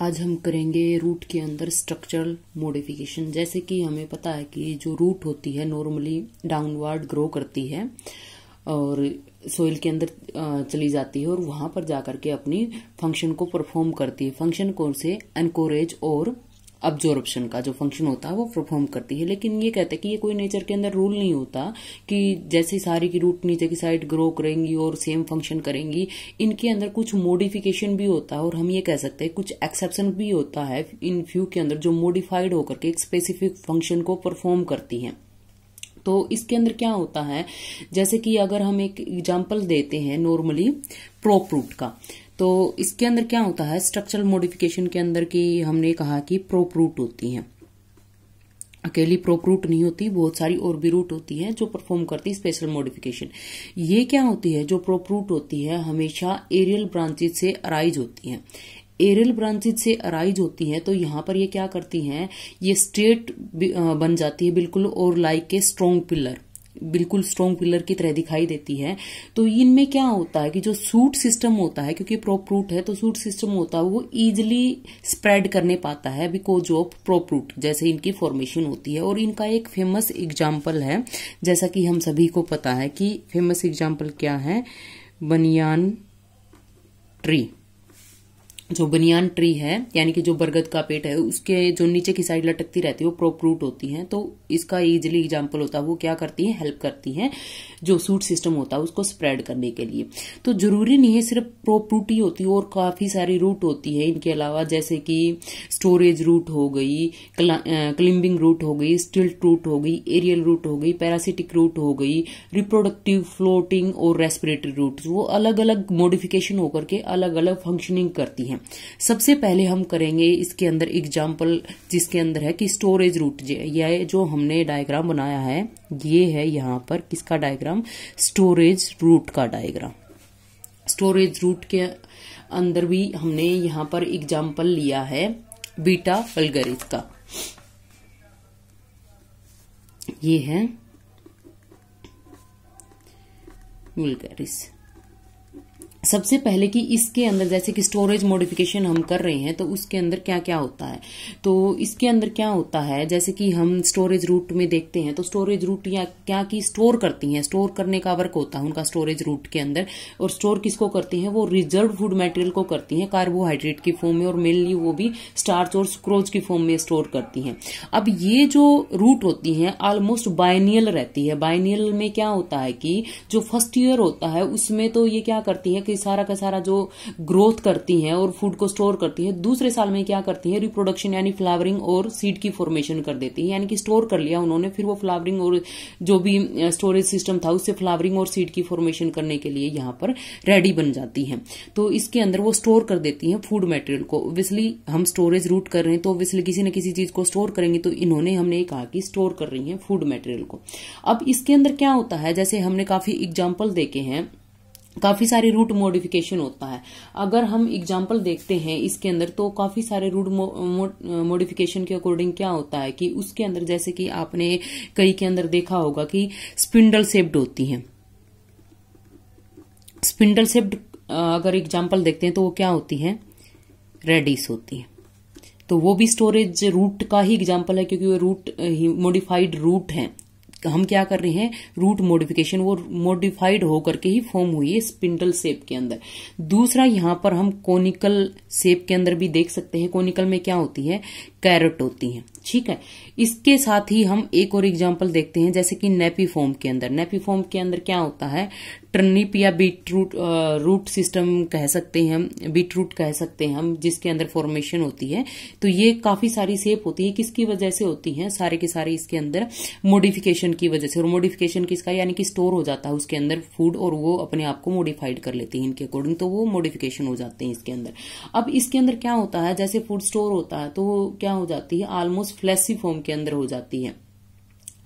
आज हम करेंगे रूट के अंदर स्ट्रक्चरल मॉडिफिकेशन। जैसे कि हमें पता है कि जो रूट होती है नॉर्मली डाउनवर्ड ग्रो करती है और सोइल के अंदर चली जाती है और वहां पर जाकर के अपनी फंक्शन को परफॉर्म करती है। फंक्शन कौन से? एनकोरेज और अब्जॉर्प्शन का जो फंक्शन होता है वो परफॉर्म करती है। लेकिन ये कहते हैं कि ये कोई नेचर के अंदर रूल नहीं होता कि जैसे सारी की रूट नीचे की साइड ग्रो करेंगी और सेम फंक्शन करेंगी। इनके अंदर कुछ मॉडिफिकेशन भी होता है और हम ये कह सकते हैं कुछ एक्सेप्शन भी होता है इन फ्यू के अंदर जो मॉडिफाइड होकर के एक स्पेसिफिक फंक्शन को परफॉर्म करती हैं। तो इसके अंदर क्या होता है, जैसे कि अगर हम एक एग्जांपल देते हैं नॉर्मली प्रोप रूट का, तो इसके अंदर क्या होता है स्ट्रक्चरल मॉडिफिकेशन के अंदर की हमने कहा कि प्रोप रूट होती हैं। अकेली प्रोप रूट नहीं होती, बहुत सारी और भी रूट होती हैं जो परफॉर्म करती है स्पेशल मॉडिफिकेशन। ये क्या होती है, जो प्रोप रूट होती है हमेशा एरियल ब्रांचेज से अराइज होती हैं। एरियल ब्रांचेज से अराइज होती है तो यहाँ पर ये क्या करती हैं, ये स्ट्रेट बन जाती है बिल्कुल और लाइक ए स्ट्रॉन्ग पिलर, बिल्कुल स्ट्रॉन्ग पिलर की तरह दिखाई देती है। तो इनमें क्या होता है कि जो सूट सिस्टम होता है, क्योंकि प्रोप रूट है तो सूट सिस्टम होता है वो इजिली स्प्रेड करने पाता है बिकॉज ऑफ प्रोप रूट जैसे इनकी फॉर्मेशन होती है। और इनका एक फेमस एग्जाम्पल है, जैसा कि हम सभी को पता है कि फेमस एग्जाम्पल क्या है, बनियान ट्री। जो बनियान ट्री है यानी कि जो बरगद का पेड़ है उसके जो नीचे की साइड लटकती रहती है वो प्रोप रूट होती है। तो इसका इजीली एग्जांपल होता है, वो क्या करती है, हेल्प करती है जो सूट सिस्टम होता है उसको स्प्रेड करने के लिए। तो जरूरी नहीं है सिर्फ प्रोप रूट ही होती है, और काफी सारी रूट होती है इनके अलावा, जैसे कि स्टोरेज रूट हो गई, क्लिम्बिंग रूट हो गई, स्टिल्ट रूट हो गई, एरियल रूट हो गई, पैरासिटिक रूट हो गई, रिप्रोडक्टिव, फ्लोटिंग और रेस्पिरेटरी रूट। वो अलग अलग मॉडिफिकेशन होकर के अलग अलग फंक्शनिंग करती हैं। सबसे पहले हम करेंगे इसके अंदर एग्जाम्पल जिसके अंदर है कि स्टोरेज रूट। यह जो हमने डायग्राम बनाया है ये है यहाँ पर किसका डायग्राम, स्टोरेज रूट का डायग्राम। स्टोरेज रूट के अंदर भी हमने यहाँ पर एग्जाम्पल लिया है बीटा वल्गरिस का। ये है वल्गरिस। सबसे पहले कि इसके अंदर जैसे कि स्टोरेज मॉडिफिकेशन हम कर रहे हैं तो उसके अंदर क्या क्या होता है, तो इसके अंदर क्या होता है जैसे कि हम स्टोरेज रूट में देखते हैं तो स्टोरेज रूट या क्या की स्टोर करती हैं, स्टोर करने का वर्क होता है उनका स्टोरेज रूट के अंदर। और स्टोर किसको करती हैं, वो रिजर्व फूड मटेरियल को करती हैं कार्बोहाइड्रेट की फॉर्म में, और मेनली वो भी स्टार्च और सुक्रोज की फॉर्म में स्टोर करती हैं। अब ये जो रूट होती हैं ऑलमोस्ट बाइनियल रहती है। बाइनियल में क्या होता है कि जो फर्स्ट ईयर होता है उसमें तो ये क्या करती है सारा का सारा जो ग्रोथ करती हैं और फूड को स्टोर करती हैं। दूसरे साल में क्या करती हैं, रिप्रोडक्शन यानी फ्लावरिंग और सीड की फॉर्मेशन कर देती है। यानी कि स्टोर कर लिया उन्होंने, फिर वो फ्लावरिंग और जो भी स्टोरेज सिस्टम था उससे फ्लावरिंग और सीड की फॉर्मेशन करने के लिए यहाँ पर रेडी बन जाती हैं। तो इसके अंदर वो स्टोर कर देती हैं फूड मटेरियल को। ऑब्वियसली हम स्टोरेज रूट कर रहे हैं तो ऑब्वियसली किसी न किसी चीज को स्टोर करेंगे, तो इन्होंने हमने कहा कि स्टोर कर रही है फूड मटेरियल को। अब इसके अंदर क्या होता है, जैसे हमने काफी एग्जाम्पल देखे हैं, काफी सारे रूट मॉडिफिकेशन होता है। अगर हम एग्जांपल देखते हैं इसके अंदर तो काफी सारे रूट मॉडिफिकेशन के अकॉर्डिंग क्या होता है कि उसके अंदर जैसे कि आपने कई के अंदर देखा होगा कि स्पिंडल शेप्ड होती हैं। स्पिंडल शेप्ड अगर एग्जांपल देखते हैं तो वो क्या होती है, रेडिस होती है। तो वो भी स्टोरेज रूट का ही एग्जाम्पल है क्योंकि वो रूट मॉडिफाइड रूट है। हम क्या कर रहे हैं, रूट मॉडिफिकेशन, वो मॉडिफाइड होकर के ही फॉर्म हुई है स्पिंडल शेप के अंदर। दूसरा यहाँ पर हम कोनिकल शेप के अंदर भी देख सकते हैं। कोनिकल में क्या होती है, कैरेट होती है, ठीक है। इसके साथ ही हम एक और एग्जांपल देखते हैं जैसे कि नेपी फॉर्म के अंदर। नेपी फॉर्म के अंदर क्या होता है, टर्निप या बीट रूट सिस्टम कह सकते हैं हम, बीट रूट कह सकते हैं हम, जिसके अंदर फॉर्मेशन होती है। तो ये काफी सारी शेप होती है, किसकी वजह से होती है, सारे के सारे इसके अंदर मॉडिफिकेशन की वजह से। और मॉडिफिकेशन किसका, यानी कि स्टोर हो जाता है उसके अंदर फूड और वो अपने आप को मॉडिफाइड कर लेते हैं इनके अकॉर्डिंग, तो वो मॉडिफिकेशन हो जाते हैं इसके अंदर। अब इसके अंदर क्या होता है, जैसे फूड स्टोर होता है तो क्या हो जाती है, ऑलमोस्ट फ्लैशी फॉर्म के अंदर हो जाती है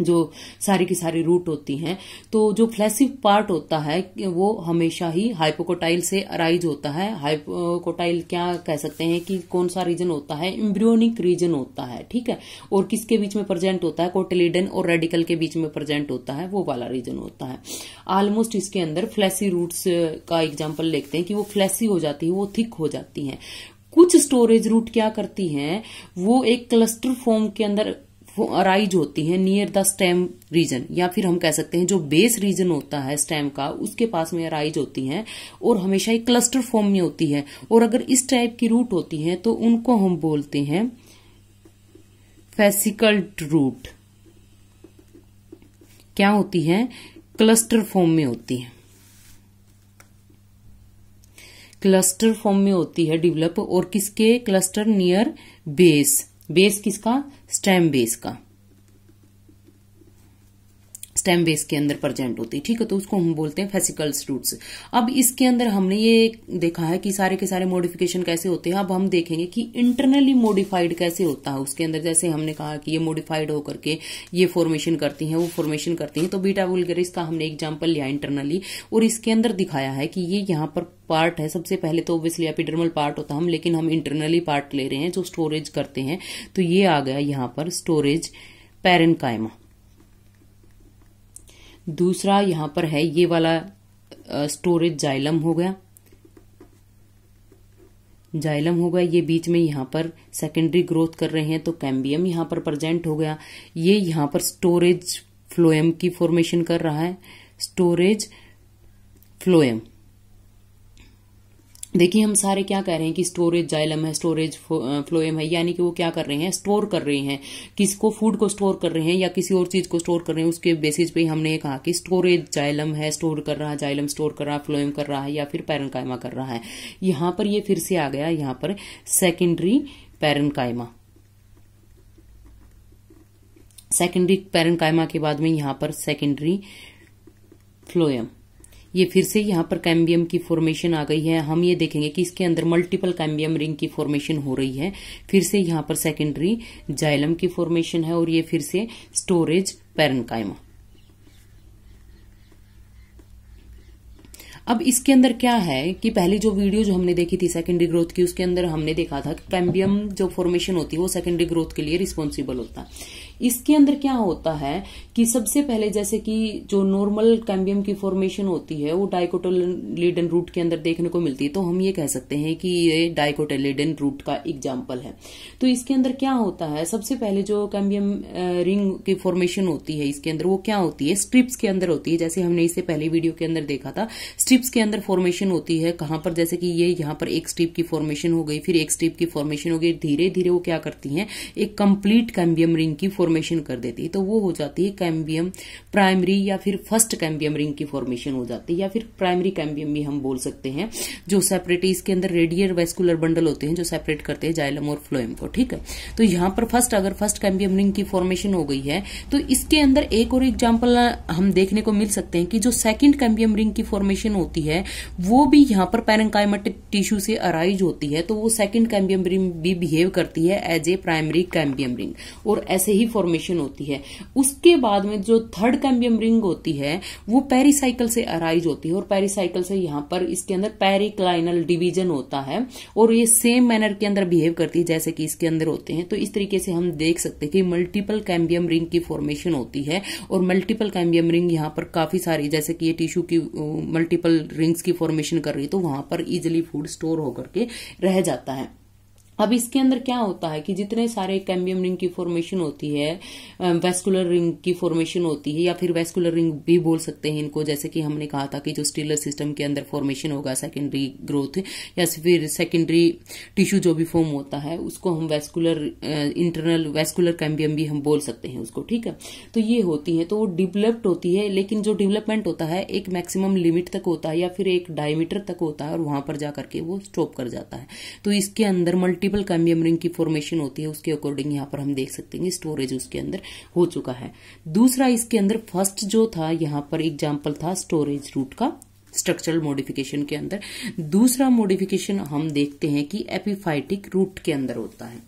जो सारी की सारी रूट होती हैं। तो जो फ्लैसी पार्ट होता है वो हमेशा ही हाइपोकोटाइल से अराइज होता है। हाइपोकोटाइल क्या कह सकते हैं कि कौन सा रीजन होता है, एम्ब्रियोनिक रीजन होता है, ठीक है। और किसके बीच में प्रेजेंट होता है, कोटिलिडन और रेडिकल के बीच में प्रेजेंट होता है, वो वाला रीजन होता है। ऑलमोस्ट इसके अंदर फ्लैसी रूट्स का एग्जाम्पल देखते हैं कि वो फ्लैसी हो जाती है, वो थिक हो जाती है। कुछ स्टोरेज रूट क्या करती हैं, वो एक क्लस्टर फॉर्म के अंदर अराइज होती हैं नियर द स्टेम रीजन, या फिर हम कह सकते हैं जो बेस रीजन होता है स्टेम का उसके पास में अराइज होती हैं और हमेशा एक क्लस्टर फॉर्म में होती है। और अगर इस टाइप की रूट होती हैं तो उनको हम बोलते हैं फेसिकल्ड रूट। क्या होती है, क्लस्टर फॉर्म में होती है, क्लस्टर फॉर्म में होती है डेवलप। और किसके, क्लस्टर नियर बेस, बेस किसका, स्टेम बेस का, स्टेम बेस के अंदर प्रेजेंट होती है, ठीक है। तो उसको हम बोलते हैं फेसिकल्स रूट्स। अब इसके अंदर हमने ये देखा है कि सारे के सारे मॉडिफिकेशन कैसे होते हैं। अब हम देखेंगे कि इंटरनली मॉडिफाइड कैसे होता है उसके अंदर। जैसे हमने कहा कि ये मॉडिफाइड होकर के ये फॉर्मेशन करती हैं, वो फॉर्मेशन करती हैं। तो बीटा वुल्गरिस का हमने एग्जाम्पल लिया इंटरनली और इसके अंदर दिखाया है कि ये यहाँ पर पार्ट है। सबसे पहले तो ऑब्वियसली एपिडर्मल पार्ट होता है, लेकिन हम इंटरनली पार्ट ले रहे हैं जो स्टोरेज करते हैं। तो ये आ गया यहाँ पर स्टोरेज पैरेन्काइमा। दूसरा यहां पर है ये वाला स्टोरेज जाइलम हो गया, जाइलम हो गया। ये बीच में यहां पर सेकेंडरी ग्रोथ कर रहे हैं तो कैम्बियम यहां पर प्रेजेंट हो गया। ये यहां पर स्टोरेज फ्लोएम की फॉर्मेशन कर रहा है, स्टोरेज फ्लोएम। देखिए हम सारे क्या कह रहे हैं कि स्टोरेज जाइलम है, स्टोरेज फ्लोएम है, यानी कि वो क्या कर रहे हैं, स्टोर कर रहे हैं। किसको, फूड को स्टोर कर रहे हैं या किसी और चीज को स्टोर कर रहे हैं। उसके बेसिस पे हमने ये कहा कि स्टोरेज जाइलम है, स्टोर कर रहा है, जाइलम स्टोर कर रहा है, फ्लोएम कर रहा है या फिर पैरेन्काइमा कर रहा है। यहां पर ये फिर से आ गया, यहां पर सेकेंडरी पैरेन्काइमा। सेकेंडरी पैरेन्काइमा के बाद में यहां पर सेकेंडरी फ्लोएम। ये फिर से यहाँ पर कैम्बियम की फॉर्मेशन आ गई है। हम ये देखेंगे कि इसके अंदर मल्टीपल कैम्बियम रिंग की फॉर्मेशन हो रही है। फिर से यहाँ पर सेकेंडरी जाइलम की फॉर्मेशन है और ये फिर से स्टोरेज पैरेन्काइमा। अब इसके अंदर क्या है कि पहली जो वीडियो जो हमने देखी थी सेकेंडरी ग्रोथ की, उसके अंदर हमने देखा था कि कैम्बियम जो फॉर्मेशन होती है वो सेकेंडरी ग्रोथ के लिए रिस्पॉन्सिबल होता है। इसके अंदर क्या होता है कि सबसे पहले जैसे कि जो नॉर्मल कैम्बियम की फॉर्मेशन होती है वो डाइकोटिलेडन रूट के अंदर देखने को मिलती है। तो हम ये कह सकते हैं कि ये डाइकोटिलेडन रूट का एग्जाम्पल है। तो इसके अंदर क्या होता है, सबसे पहले जो कैम्बियम रिंग की फॉर्मेशन होती है इसके अंदर वो क्या होती है, स्ट्रिप्स के अंदर होती है। जैसे हमने इससे पहले वीडियो के अंदर देखा था, स्ट्रिप्स के अंदर फॉर्मेशन होती है। कहां पर, जैसे कि ये यहाँ पर एक स्ट्रिप की फॉर्मेशन हो गई, फिर एक स्ट्रिप की फॉर्मेशन हो गई, धीरे धीरे वो क्या करती हैं, एक कंप्लीट कैम्बियम रिंग की फॉर्मेशन कर देती है। तो वो हो जाती है कैम्बियम प्राइमरी या फिर फर्स्ट कैम्बियम रिंग की फॉर्मेशन हो जाती है, या फिर प्राइमरी कैम्बियम भी हम बोल सकते हैं। जो सेपरेट, इसके अंदर रेडियल वेस्कुलर बंडल होते हैं जो सेपरेट करते हैं जाइलम और फ्लोएम को, ठीक है। तो यहाँ पर अगर फर्स्ट कैम्बियम रिंग की फॉर्मेशन हो गई है तो इसके अंदर एक और एग्जाम्पल हम देखने को मिल सकते हैं कि जो सेकेंड कैम्बियम रिंग की फॉर्मेशन होती है वो भी यहाँ पर पैरेन्काइमेटिक टिश्यू से अराइज होती है। तो वो सेकेंड कैम्बियम रिंग भी बिहेव करती है as a primary cambium ring और ऐसे ही फॉर्मेशन होती है। उसके बाद में जो थर्ड कैम्बियम रिंग होती है वो पेरिसाइकल से अराइज होती है और पेरिसाइकल से यहाँ पर इसके अंदर पेरिक्लाइनल डिवीजन होता है और ये सेम मैनर के अंदर बिहेव करती है जैसे कि इसके अंदर होते हैं। तो इस तरीके से हम देख सकते हैं कि मल्टीपल कैम्बियम रिंग की फॉर्मेशन होती है और मल्टीपल कैम्बियम रिंग यहाँ पर काफी सारी, जैसे कि ये टिश्यू की मल्टीपल रिंग्स की फॉर्मेशन कर रही है तो वहां पर इजिली फूड स्टोर होकर के रह जाता है। अब इसके अंदर क्या होता है कि जितने सारे कैम्बियम रिंग की फॉर्मेशन होती है, वेस्कुलर रिंग की फॉर्मेशन होती है या फिर वेस्कुलर रिंग भी बोल सकते हैं इनको, जैसे कि हमने कहा था कि जो स्टीलर सिस्टम के अंदर फॉर्मेशन होगा सेकेंडरी ग्रोथ या फिर सेकेंडरी टिश्यू जो भी फॉर्म होता है उसको हम वेस्कुलर, इंटरनल वेस्कुलर कैम्बियम भी हम बोल सकते हैं उसको, ठीक है। तो ये होती है, तो वो डिवेलप्ड होती है, लेकिन जो डेवलपमेंट होता है एक मैक्सिमम लिमिट तक होता है या फिर एक डायमीटर तक होता है और वहां पर जाकर के वो स्टॉप कर जाता है। तो इसके अंदर मल्टीपल कैम्बियम रिंग की फॉर्मेशन होती है, उसके अकॉर्डिंग यहाँ पर हम देख सकते हैं स्टोरेज उसके अंदर हो चुका है। दूसरा इसके अंदर फर्स्ट जो था यहाँ पर एग्जाम्पल था स्टोरेज रूट का स्ट्रक्चरल मॉडिफिकेशन के अंदर। दूसरा मॉडिफिकेशन हम देखते हैं कि एपिफाइटिक रूट के अंदर होता है।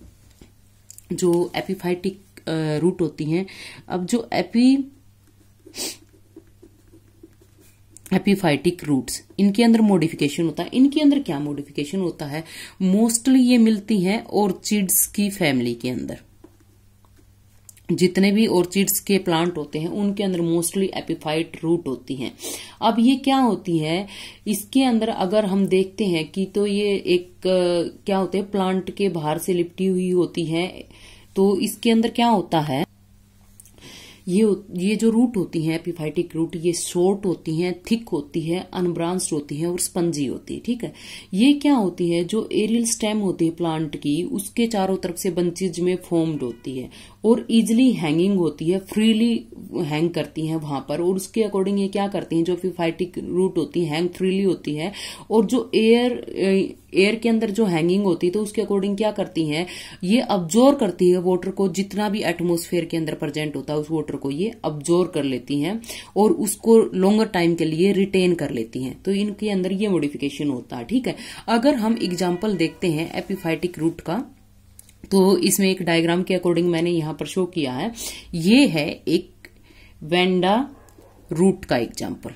जो एपिफाइटिक रूट होती हैं, अब जो एपिफाइटिक रूट्स, इनके अंदर मॉडिफिकेशन होता है। इनके अंदर क्या मॉडिफिकेशन होता है, मोस्टली ये मिलती हैं ऑर्चिड्स की फैमिली के अंदर। जितने भी ऑर्चिड्स के प्लांट होते हैं उनके अंदर मोस्टली एपिफाइट रूट होती हैं। अब ये क्या होती है, इसके अंदर अगर हम देखते हैं कि तो ये एक क्या होते हैं, प्लांट के बाहर से लिपटी हुई होती है। तो इसके अंदर क्या होता है, ये जो रूट होती हैं एपिफाइटिक रूट, ये शॉर्ट होती हैं, थिक होती है, अनब्रांच्ड होती है और स्पंजी होती है। ठीक है, ये क्या होती है, जो एरियल स्टेम होती है प्लांट की, उसके चारों तरफ से बंचेज में फॉर्म्ड होती है और इजिली हैंगिंग होती है, फ्रीली हैंग करती हैं वहां पर। और उसके अकॉर्डिंग ये क्या करती हैं, जो एपिफाइटिक रूट होती है हैंग फ्रीली होती है। और जो एयर के अंदर जो हैंगिंग होती है तो उसके अकॉर्डिंग क्या करती हैं, ये अब्जॉर्ब करती है वाटर को, जितना भी एटमॉस्फेयर के अंदर प्रेजेंट होता है उस वाटर को ये अब्जॉर्ब कर लेती हैं और उसको लॉन्गर टाइम के लिए रिटेन कर लेती हैं। तो इनके अंदर ये मॉडिफिकेशन होता है। ठीक है, अगर हम एग्जांपल देखते हैं एपिफाइटिक रूट का, तो इसमें एक डायग्राम के अकॉर्डिंग मैंने यहां पर शो किया है। ये है एक वेंडा रूट का एग्जांपल।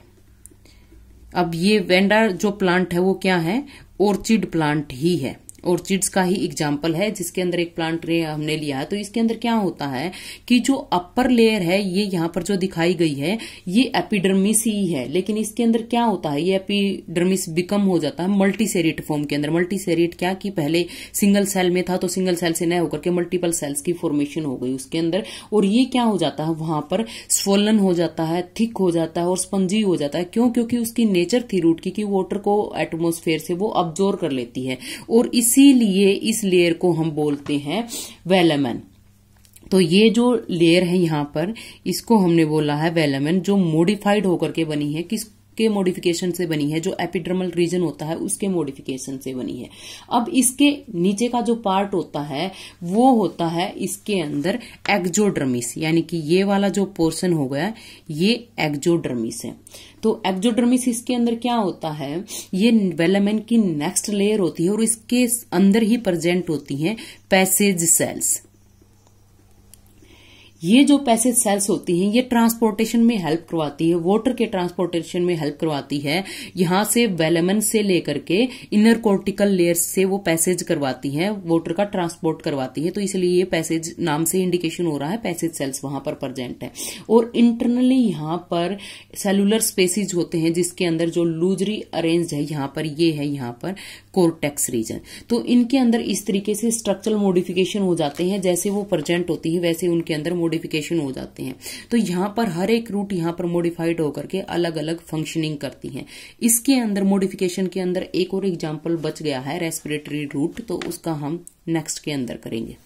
अब ये वेंडा जो प्लांट है वो क्या है, ऑर्चिड प्लांट ही है, ऑर्चिड्स का ही एग्जाम्पल है, जिसके अंदर एक प्लांट हमने लिया है। तो इसके अंदर क्या होता है कि जो अपर लेयर है ये यहाँ पर जो दिखाई गई है ये एपिडर्मिस ही है, लेकिन इसके अंदर क्या होता है, ये एपिडर्मिस बिकम हो जाता है मल्टीसेरिएट फॉर्म के अंदर। मल्टीसेरिएट क्या कि पहले सिंगल सेल में था तो सिंगल सेल से न होकर के मल्टीपल सेल्स की फॉर्मेशन हो गई उसके अंदर। और ये क्या हो जाता है, वहां पर स्वोलन हो जाता है, थिक हो जाता है और स्पंजी हो जाता है। क्यों, क्योंकि उसकी नेचर थी रूट की कि वाटर को एटमोस्फेयर से वो अब्जॉर्ब कर लेती है और इसीलिए इस लेयर को हम बोलते हैं वेलामेन। तो ये जो लेयर है यहां पर, इसको हमने बोला है वेलामेन, जो मॉडिफाइड होकर के बनी है। किसके मॉडिफिकेशन से बनी है, जो एपिडर्मल रीजन होता है उसके मॉडिफिकेशन से बनी है। अब इसके नीचे का जो पार्ट होता है वो होता है इसके अंदर एक्जोडर्मिस, यानी कि ये वाला जो पोर्शन हो गया ये एक्जोडर्मिस है। तो एक्जोडर्मिस इसके अंदर क्या होता है, ये वेलामेन की नेक्स्ट लेयर होती है और इसके अंदर ही प्रेजेंट होती हैं पैसेज सेल्स। ये जो पैसेज सेल्स होती हैं ये ट्रांसपोर्टेशन में हेल्प करवाती है, वाटर के ट्रांसपोर्टेशन में हेल्प करवाती है। यहां से वेलामेन से लेकर के इनर कॉर्टिकल लेयर से वो पैसेज करवाती है, वाटर का ट्रांसपोर्ट करवाती है। तो इसलिए ये पैसेज नाम से इंडिकेशन हो रहा है, पैसेज सेल्स वहां पर प्रेजेंट है। और इंटरनली यहां पर सेलुलर स्पेसीज होते हैं जिसके अंदर जो लूजली अरेंज्ड है, यहां पर ये है, यहां पर कोर्टेक्स रीजन। तो इनके अंदर इस तरीके से स्ट्रक्चरल मॉडिफिकेशन हो जाते हैं, जैसे वो प्रेजेंट होती है वैसे उनके अंदर मॉडिफिकेशन हो जाते हैं। तो यहां पर हर एक रूट यहां पर मॉडिफाइड होकर के अलग अलग फंक्शनिंग करती हैं। इसके अंदर मॉडिफिकेशन के अंदर एक और एग्जांपल बच गया है रेस्पिरेटरी रूट, तो उसका हम नेक्स्ट के अंदर करेंगे।